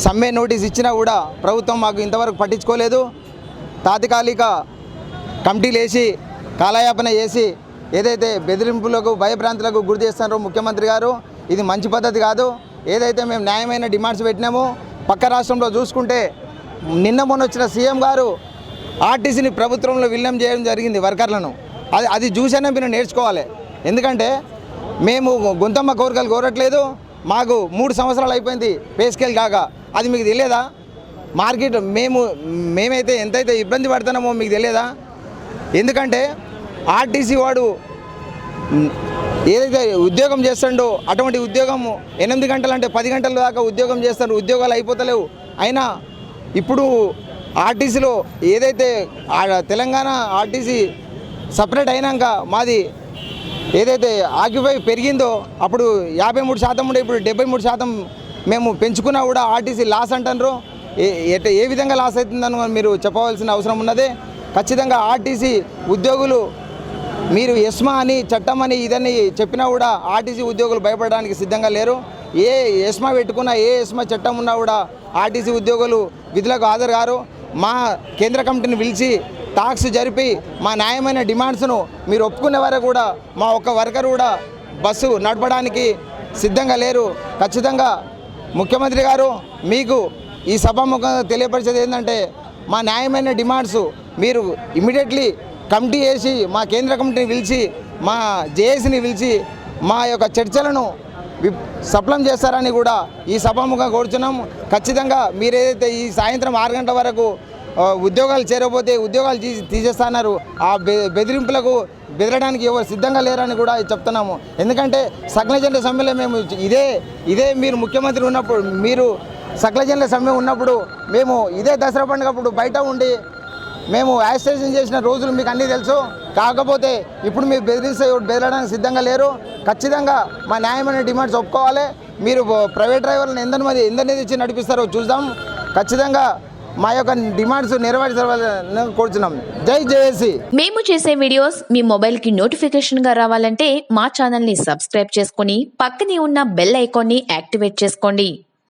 సమ్మె నోటీస్ ఇచ్చినా కూడా ప్రభుత్వం మాకు ఇంతవరకు పట్టించుకోలేదు. తాత్కాలిక కమిటీలు వేసి కాలయాపన చేసి ఏదైతే బెదిరింపులకు భయభ్రాంతులకు గురి చేస్తున్నారో ముఖ్యమంత్రి గారు, ఇది మంచి పద్ధతి కాదు. ఏదైతే మేము న్యాయమైన డిమాండ్స్ పెట్టినామో పక్క రాష్ట్రంలో చూసుకుంటే నిన్న మొన్న వచ్చిన సీఎం గారు ఆర్టీసీని ప్రభుత్వంలో విలీనం చేయడం జరిగింది వర్కర్లను. అది చూసైనా మీరు నేర్చుకోవాలి. ఎందుకంటే మేము గొంతమ్మ కోరికలు కోరట్లేదు. మాకు 3 సంవత్సరాలు అయిపోయింది పే స్కేల్ కాక. అది మీకు తెలియదా? మార్కెట్ మేమైతే ఎంతైతే ఇబ్బంది పడుతున్నామో మీకు తెలియదా? ఎందుకంటే ఆర్టీసీ వాడు ఏదైతే ఉద్యోగం చేస్తాడో అటువంటి ఉద్యోగం 8 గంటలు అంటే 10 గంటల దాకా ఉద్యోగం చేస్తారు. ఉద్యోగాలు అయిపోతలేవు. అయినా ఇప్పుడు ఆర్టీసీలో ఏదైతే తెలంగాణ ఆర్టీసీ సపరేట్ అయినాక మాది ఏదైతే ఆక్యుపై పెరిగిందో అప్పుడు 53% ఉండే ఇప్పుడు 73% మేము పెంచుకున్నా కూడా ఆర్టీసీ లాస్ అంటారు. ఏ విధంగా లాస్ అవుతుందని మీరు చెప్పవలసిన అవసరం ఉన్నది. ఖచ్చితంగా ఆర్టీసీ ఉద్యోగులు మీరు ఎస్మా అని చట్టం అని ఇదని చెప్పినా కూడా ఆర్టీసీ ఉద్యోగులు భయపడడానికి సిద్ధంగా లేరు. ఏ ఎస్మా పెట్టుకున్నా ఏ ఎస్మా చట్టం ఉన్నా కూడా ఆర్టీసీ ఉద్యోగులు విధులకు హాజరు కారు. మా కేంద్ర కమిటీని పిలిచి టాక్స్ జరిపి మా న్యాయమైన డిమాండ్స్ను మీరు ఒప్పుకునే వరకు కూడా మా ఒక్క వర్కర్ కూడా బస్సు నడపడానికి సిద్ధంగా లేరు. ఖచ్చితంగా ముఖ్యమంత్రి గారు మీకు ఈ సభాముఖంగా తెలియపరిచేది ఏంటంటే మా న్యాయమైన డిమాండ్స్ మీరు ఇమీడియట్లీ కమిటీ వేసి మా కేంద్ర కమిటీని పిలిచి మా జేఏసీని పిలిచి మా యొక్క చర్చలను సఫలం చేస్తారని కూడా ఈ సభాముఖంగా కోరుచున్నాం. ఖచ్చితంగా మీరు ఏదైతే ఈ సాయంత్రం 6 గంటల వరకు ఉద్యోగాలు చేరబోతే ఉద్యోగాలు తీసేస్తున్నారు. ఆ బెదిరింపులకు బెదరడానికి ఎవరు సిద్ధంగా లేరని కూడా చెప్తున్నాము. ఎందుకంటే సకల జనుల సమ్మెలో మేము ఇదే మీరు ముఖ్యమంత్రి ఉన్నప్పుడు మీరు సకల జనుల సమ్మె ఉన్నప్పుడు మేము ఇదే దసరా పండుగప్పుడు బయట ఉండి మేము యాజిటేషన్ చేసిన రోజులు మీకు అన్నీ తెలుసు. కాకపోతే ఇప్పుడు మీరు బెదరడానికి సిద్ధంగా లేరు. ఖచ్చితంగా మా న్యాయమైన డిమాండ్స్ ఒప్పుకోవాలి. మీరు ప్రైవేట్ డ్రైవర్లను ఎందరిని తెచ్చి నడిపిస్తారో చూద్దాం. ఖచ్చితంగా మా యొక్క డిమాండ్స్ నెరవేర్చాలని కోరుచున్నాం. జై జేఏసీ. మేము చేసే వీడియోస్ మీ మొబైల్కి నోటిఫికేషన్గా రావాలంటే మా ఛానల్ని సబ్స్క్రైబ్ చేసుకొని పక్కనే ఉన్న బెల్ ఐకాన్ని యాక్టివేట్ చేసుకోండి.